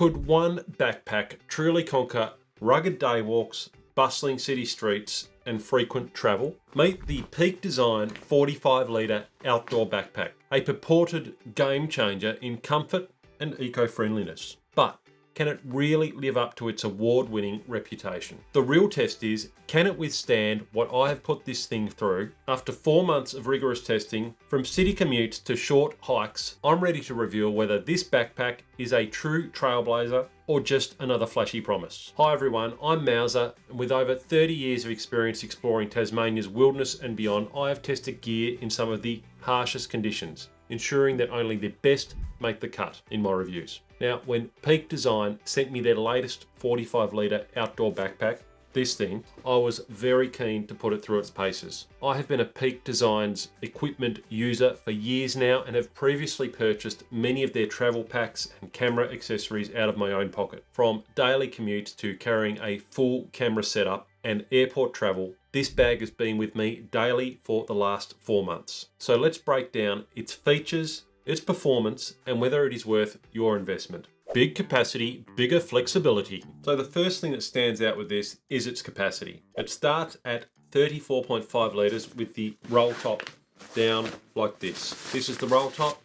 Could one backpack truly conquer rugged day walks, bustling city streets, and frequent travel? Meet the Peak Design 45 litre outdoor backpack, a purported game changer in comfort and eco-friendliness. But can it really live up to its award-winning reputation? The real test is, can it withstand what I have put this thing through? After 4 months of rigorous testing, from city commutes to short hikes, I'm ready to reveal whether this backpack is a true trailblazer or just another flashy promise. Hi everyone, I'm Mauser, and with over 30 years of experience exploring Tasmania's wilderness and beyond, I have tested gear in some of the harshest conditions, ensuring that only the best make the cut in my reviews. Now, when Peak Design sent me their latest 45 litre outdoor backpack, this thing, I was very keen to put it through its paces. I have been a Peak Design's equipment user for years now and have previously purchased many of their travel packs and camera accessories out of my own pocket. From daily commutes to carrying a full camera setup and airport travel, this bag has been with me daily for the last 4 months. So let's break down its features, its performance, and whether it is worth your investment. Big capacity, bigger flexibility. So the first thing that stands out with this is its capacity. It starts at 34.5 litres with the roll top down like this. This is the roll top.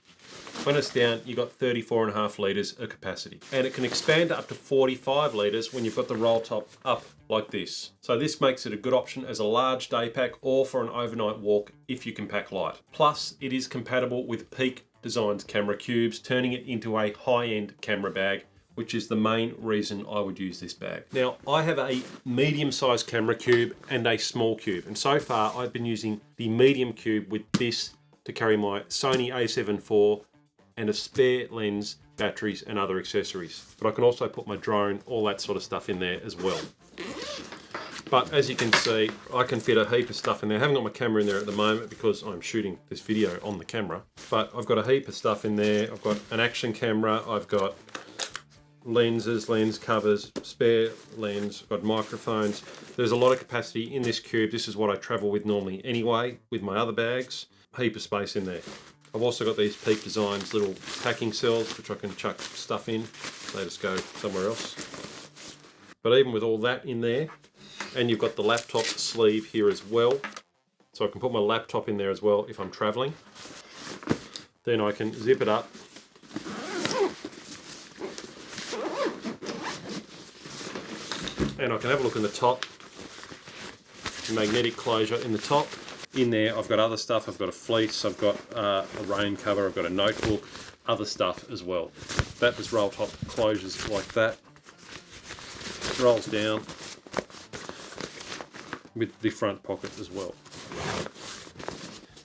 When it's down, you've got 34.5 litres of capacity. And it can expand up to 45 litres when you've got the roll top up like this. So this makes it a good option as a large day pack or for an overnight walk if you can pack light. Plus, it is compatible with Peak Design's camera cubes, turning it into a high-end camera bag, which is the main reason I would use this bag. Now, I have a medium-sized camera cube and a small cube, and so far I've been using the medium cube with this to carry my Sony a7 IV and a spare lens, batteries, and other accessories. But I can also put my drone, all that sort of stuff in there as well. But as you can see, I can fit a heap of stuff in there. I haven't got my camera in there at the moment because I'm shooting this video on the camera. But I've got a heap of stuff in there. I've got an action camera. I've got lenses, lens covers, spare lens. I've got microphones. There's a lot of capacity in this cube. This is what I travel with normally anyway with my other bags. A heap of space in there. I've also got these Peak Designs little packing cells which I can chuck stuff in. They just go somewhere else. But even with all that in there, and you've got the laptop sleeve here as well. So I can put my laptop in there as well if I'm traveling. Then I can zip it up. And I can have a look in the top. Magnetic closure in the top. In there I've got other stuff. I've got a fleece, I've got a rain cover, I've got a notebook, other stuff as well. That just roll top closures like that. Rolls down with the front pocket as well.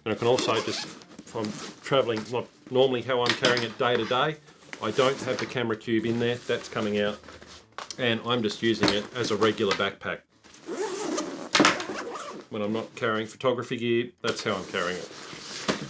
And I can also just, if I'm traveling, not normally how I'm carrying it day to day, I don't have the camera cube in there, that's coming out, and I'm just using it as a regular backpack. When I'm not carrying photography gear, that's how I'm carrying it.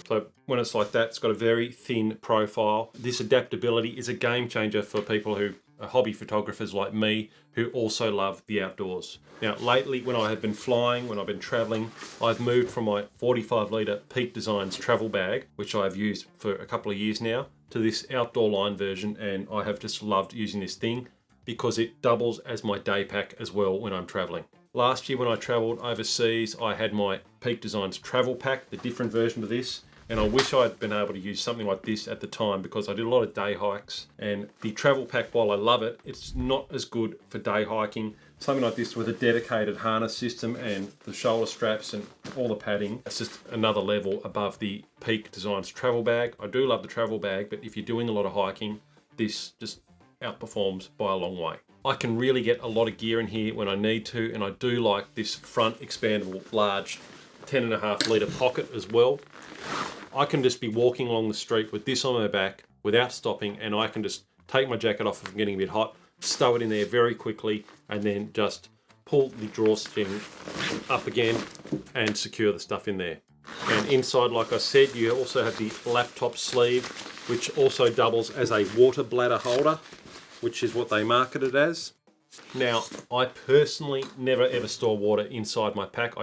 So when it's like that, it's got a very thin profile. This adaptability is a game changer for people who are hobby photographers like me, who also love the outdoors. Now, lately, when I have been flying, when I've been traveling, I've moved from my 45 litre Peak Designs travel bag, which I've used for a couple of years now, to this outdoor line version, and I have just loved using this thing because it doubles as my day pack as well when I'm traveling. Last year when I travelled overseas, I had my Peak Designs travel pack, the different version of this, and I wish I'd been able to use something like this at the time because I did a lot of day hikes, and the travel pack, while I love it, it's not as good for day hiking. Something like this with a dedicated harness system and the shoulder straps and all the padding, it's just another level above the Peak Designs travel bag. I do love the travel bag, but if you're doing a lot of hiking, this just outperforms by a long way. I can really get a lot of gear in here when I need to, and I do like this front expandable large 10.5 litre pocket as well. I can just be walking along the street with this on my back without stopping, and I can just take my jacket off if I'm getting a bit hot, stow it in there very quickly, and then just pull the drawstring up again and secure the stuff in there. And inside, like I said, you also have the laptop sleeve, which also doubles as a water bladder holder, which is what they market it as. Now, I personally never ever store water inside my pack.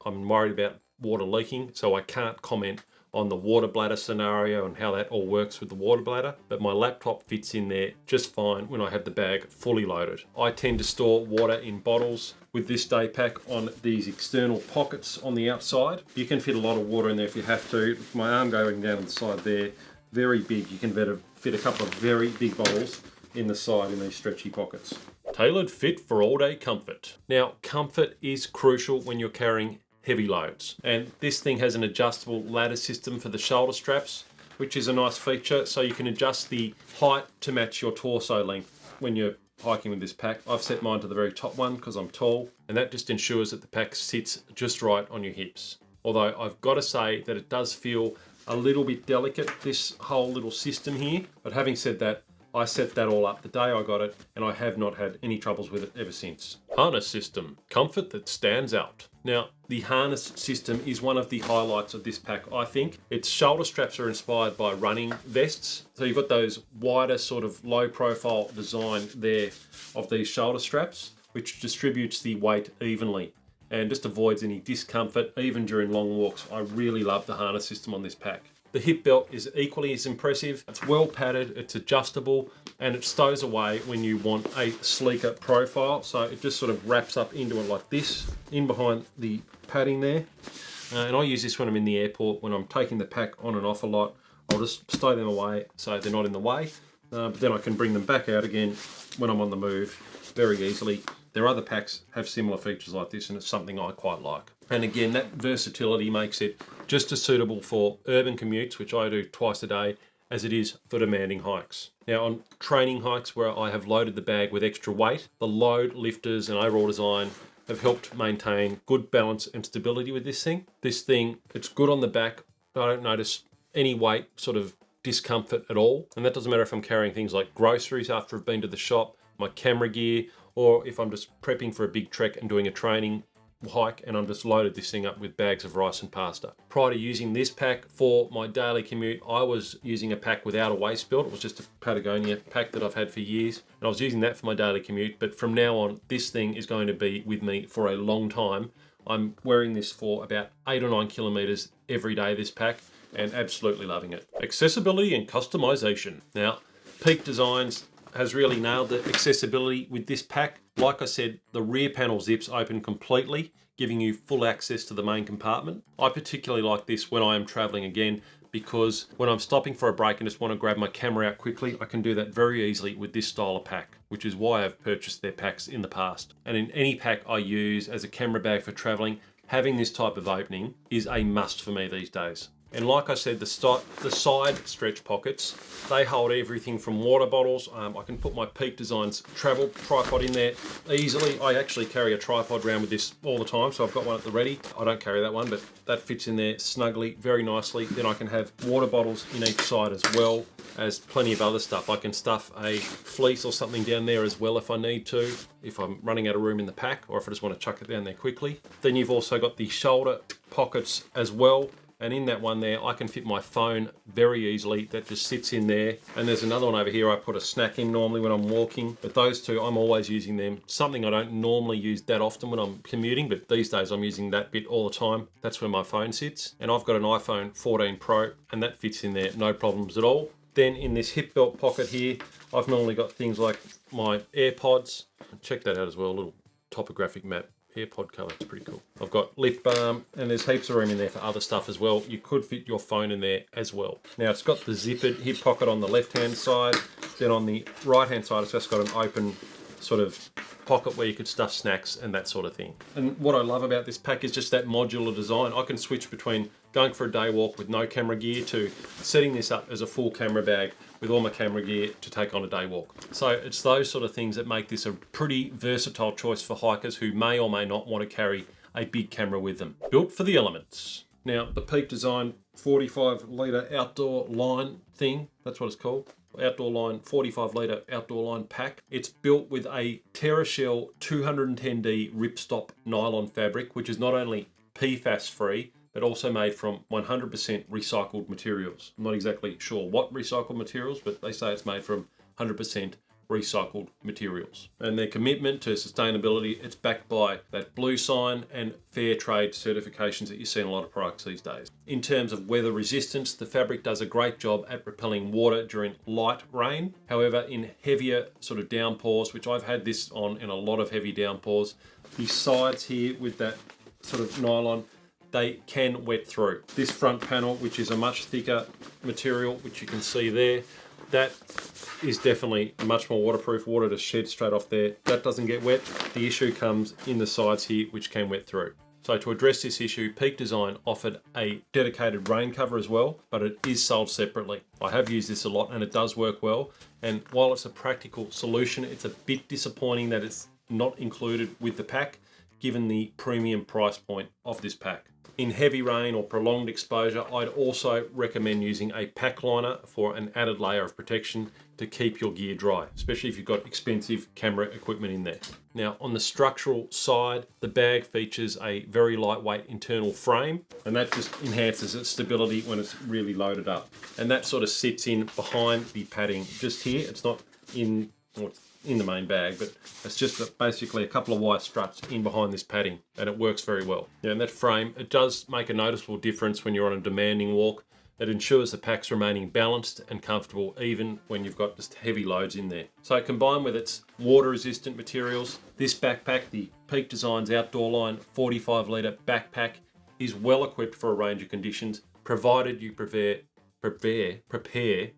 I'm worried about water leaking, so I can't comment on the water bladder scenario and how that all works with the water bladder, but my laptop fits in there just fine when I have the bag fully loaded. I tend to store water in bottles with this day pack on these external pockets on the outside. You can fit a lot of water in there if you have to. My arm going down the side there, very big. You can fit a couple of very big bottles in the side in these stretchy pockets. Tailored fit for all-day comfort. Now, comfort is crucial when you're carrying heavy loads, and this thing has an adjustable ladder system for the shoulder straps, which is a nice feature, so you can adjust the height to match your torso length when you're hiking with this pack. I've set mine to the very top one because I'm tall, and that just ensures that the pack sits just right on your hips. Although I've got to say that it does feel a little bit delicate, this whole little system here, but having said that, I set that all up the day I got it, and I have not had any troubles with it ever since. Harness system, comfort that stands out. Now, the harness system is one of the highlights of this pack, I think. Its shoulder straps are inspired by running vests. So you've got those wider sort of low profile design there of these shoulder straps, which distributes the weight evenly and just avoids any discomfort, even during long walks. I really love the harness system on this pack. The hip belt is equally as impressive. It's well padded, it's adjustable, and it stows away when you want a sleeker profile. So it just sort of wraps up into it like this, in behind the padding there. And I use this when I'm in the airport, when I'm taking the pack on and off a lot. I'll just stow them away so they're not in the way. But then I can bring them back out again when I'm on the move very easily. Their other packs have similar features like this, and it's something I quite like. And again, that versatility makes it just as suitable for urban commutes, which I do twice a day, as it is for demanding hikes. Now, on training hikes where I have loaded the bag with extra weight, the load lifters and overall design have helped maintain good balance and stability with this thing. This thing, it's good on the back. I don't notice any weight sort of discomfort at all. And that doesn't matter if I'm carrying things like groceries after I've been to the shop, my camera gear, or if I'm just prepping for a big trek and doing a training hike and I'm just loaded this thing up with bags of rice and pasta. Prior to using this pack for my daily commute, I was using a pack without a waist belt. It was just a Patagonia pack that I've had for years, and I was using that for my daily commute. But from now on, this thing is going to be with me for a long time. I'm wearing this for about 8 or 9 kilometers every day, this pack, and absolutely loving it. Accessibility and customization. Now, Peak Designs has really nailed the accessibility with this pack. Like I said, the rear panel zips open completely, giving you full access to the main compartment. I particularly like this when I am traveling again, because when I'm stopping for a break and just want to grab my camera out quickly, I can do that very easily with this style of pack, which is why I've purchased their packs in the past. And in any pack I use as a camera bag for traveling, having this type of opening is a must for me these days. And like I said, the side stretch pockets, they hold everything from water bottles. I can put my Peak Designs travel tripod in there easily. I actually carry a tripod around with this all the time, so I've got one at the ready. I don't carry that one, but that fits in there snugly, very nicely. Then I can have water bottles in each side as well as plenty of other stuff. I can stuff a fleece or something down there as well if I need to, if I'm running out of room in the pack, or if I just want to chuck it down there quickly. Then you've also got the shoulder pockets as well. And in that one there, I can fit my phone very easily. That just sits in there. And there's another one over here I put a snack in normally when I'm walking. But those two, I'm always using them. Something I don't normally use that often when I'm commuting, but these days I'm using that bit all the time. That's where my phone sits. And I've got an iPhone 14 Pro, and that fits in there, no problems at all. Then in this hip belt pocket here, I've normally got things like my AirPods. Check that out as well, a little topographic map. AirPod cover, it's pretty cool. I've got lip balm, and there's heaps of room in there for other stuff as well. You could fit your phone in there as well. Now it's got the zippered hip pocket on the left-hand side. Then on the right-hand side, it's just got an open sort of pocket where you could stuff snacks and that sort of thing. And what I love about this pack is just that modular design. I can switch between going for a day walk with no camera gear to setting this up as a full camera bag with all my camera gear to take on a day walk. So it's those sort of things that make this a pretty versatile choice for hikers who may or may not want to carry a big camera with them. Built for the elements. Now, the Peak Design 45 litre outdoor line thing, that's what it's called. Outdoor line, 45 litre outdoor line pack. It's built with a TerraShell 210D ripstop nylon fabric, which is not only PFAS free, but also made from 100% recycled materials. I'm not exactly sure what recycled materials, but they say it's made from 100% recycled materials. And their commitment to sustainability, it's backed by that blue sign and fair trade certifications that you see in a lot of products these days. In terms of weather resistance, the fabric does a great job at repelling water during light rain. However, in heavier sort of downpours, which I've had this on in a lot of heavy downpours, the sides here with that sort of nylon, they can wet through. This front panel, which is a much thicker material, which you can see there, that is definitely much more waterproof. Water to shed straight off there. That doesn't get wet. The issue comes in the sides here, which can wet through. So to address this issue, Peak Design offered a dedicated rain cover as well, but it is sold separately. I have used this a lot and it does work well. And while it's a practical solution, it's a bit disappointing that it's not included with the pack, given the premium price point of this pack. In heavy rain or prolonged exposure, I'd also recommend using a pack liner for an added layer of protection to keep your gear dry, especially if you've got expensive camera equipment in there. Now, on the structural side, the bag features a very lightweight internal frame, and that just enhances its stability when it's really loaded up. And that sort of sits in behind the padding just here. It's not in the main bag, but it's just basically a couple of wire struts in behind this padding, and it works very well. Now, in that frame, it does make a noticeable difference when you're on a demanding walk. It ensures the pack's remaining balanced and comfortable even when you've got just heavy loads in there. So combined with its water-resistant materials, this backpack, the Peak Designs Outdoor Line 45 litre backpack, is well equipped for a range of conditions, provided you prepare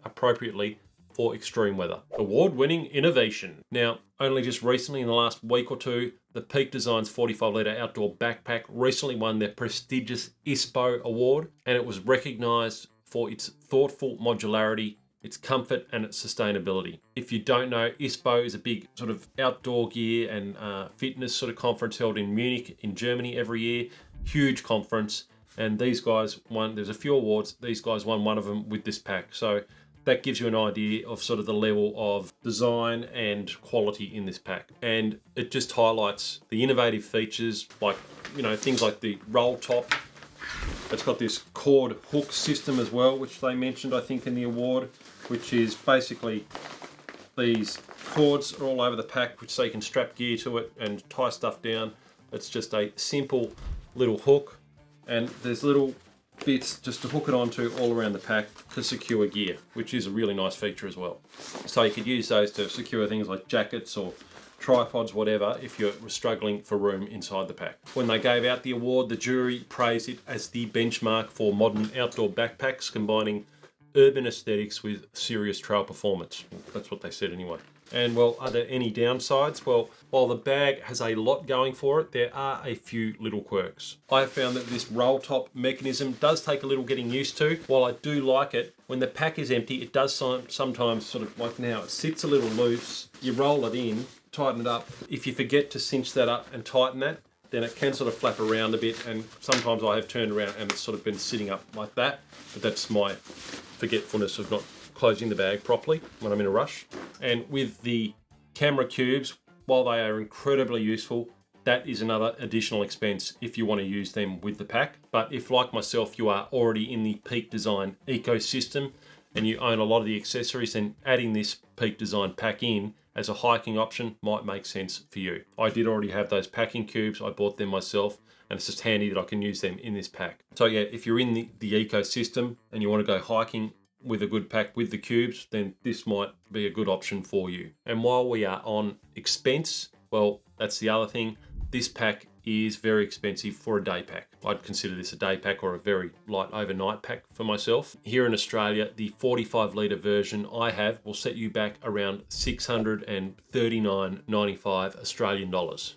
appropriately for extreme weather. Award-winning innovation. Now, only just recently in the last week or two, the Peak Designs 45 litre outdoor backpack recently won their prestigious ISPO award, and it was recognised for its thoughtful modularity, its comfort and its sustainability. If you don't know, ISPO is a big sort of outdoor gear and fitness sort of conference held in Munich in Germany every year. Huge conference, and these guys won, there's a few awards, these guys won one of them with this pack. So that gives you an idea of sort of the level of design and quality in this pack. And it just highlights the innovative features, like, you know, things like the roll top. It's got this cord hook system as well, which they mentioned, I think, in the award, which is basically these cords are all over the pack, which so you can strap gear to it and tie stuff down. It's just a simple little hook, and there's little bits just to hook it onto all around the pack to secure gear, which is a really nice feature as well. So you could use those to secure things like jackets or tripods, whatever, if you're struggling for room inside the pack. When they gave out the award, the jury praised it as the benchmark for modern outdoor backpacks, combining urban aesthetics with serious trail performance. That's what they said anyway. And well, are there any downsides? Well, while the bag has a lot going for it, there are a few little quirks. I have found that this roll top mechanism does take a little getting used to. While I do like it, when the pack is empty, it does sometimes sort of, like now, it sits a little loose. You roll it in, tighten it up. If you forget to cinch that up and tighten that, then it can sort of flap around a bit, and sometimes I have turned around and it's sort of been sitting up like that, but that's my forgetfulness of not closing the bag properly when I'm in a rush. And with the camera cubes, while they are incredibly useful, that is another additional expense if you want to use them with the pack. But if, like myself, you are already in the Peak Design ecosystem and you own a lot of the accessories, then adding this Peak Design pack in as a hiking option might make sense for you. I did already have those packing cubes. I bought them myself, and it's just handy that I can use them in this pack. So yeah, if you're in the ecosystem and you want to go hiking with a good pack with the cubes, then this might be a good option for you. And while we are on expense, well, that's the other thing. This pack is very expensive for a day pack. I'd consider this a day pack or a very light overnight pack for myself. Here in Australia, the 45 litre version I have will set you back around $639.95 Australian dollars.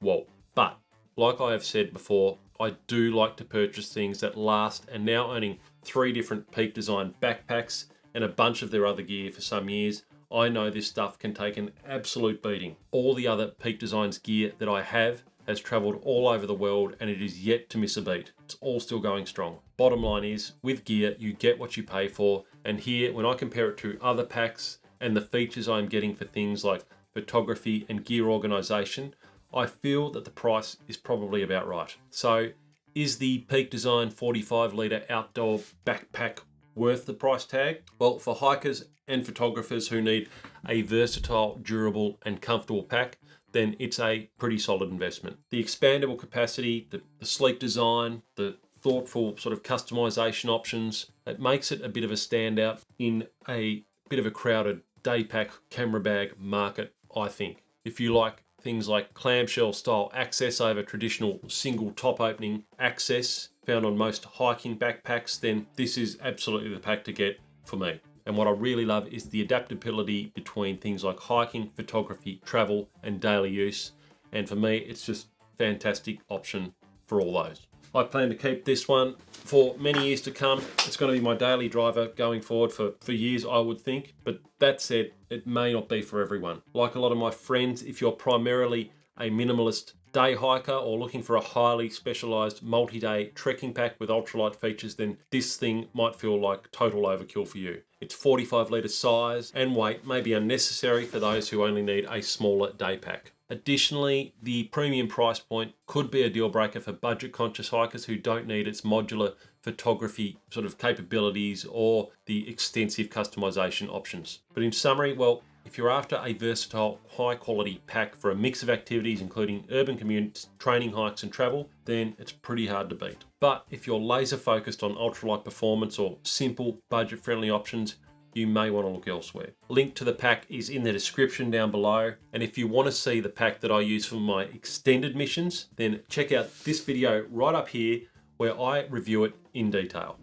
Whoa. But like I have said before, I do like to purchase things that last, and now owning 3 different Peak Design backpacks and a bunch of their other gear for some years, I know this stuff can take an absolute beating. All the other Peak Designs gear that I have has travelled all over the world, and it is yet to miss a beat. It's all still going strong. Bottom line is, with gear, you get what you pay for. And here, when I compare it to other packs and the features I'm getting for things like photography and gear organisation, I feel that the price is probably about right. So, is the Peak Design 45 litre outdoor backpack worth the price tag? Well, for hikers and photographers who need a versatile, durable, and comfortable pack, then it's a pretty solid investment. The expandable capacity, the sleek design, the thoughtful sort of customization options, it makes it a bit of a standout in a bit of a crowded day pack camera bag market, I think. If you like things like clamshell style access over traditional single top opening access found on most hiking backpacks, then this is absolutely the pack to get for me. And what I really love is the adaptability between things like hiking, photography, travel, and daily use. And for me, it's just a fantastic option for all those. I plan to keep this one for many years to come. It's going to be my daily driver going forward for years, I would think. But that said, it may not be for everyone. Like a lot of my friends, if you're primarily a minimalist day hiker or looking for a highly specialized multi-day trekking pack with ultralight features, then this thing might feel like total overkill for you. Its 45 litre size and weight may be unnecessary for those who only need a smaller day pack. Additionally, the premium price point could be a deal breaker for budget conscious hikers who don't need its modular photography sort of capabilities or the extensive customization options. But in summary, well, if you're after a versatile, high quality pack for a mix of activities, including urban commutes, training hikes and travel, then it's pretty hard to beat. But if you're laser focused on ultralight performance or simple budget friendly options, you may want to look elsewhere. Link to the pack is in the description down below. And if you want to see the pack that I use for my extended missions, then check out this video right up here where I review it in detail.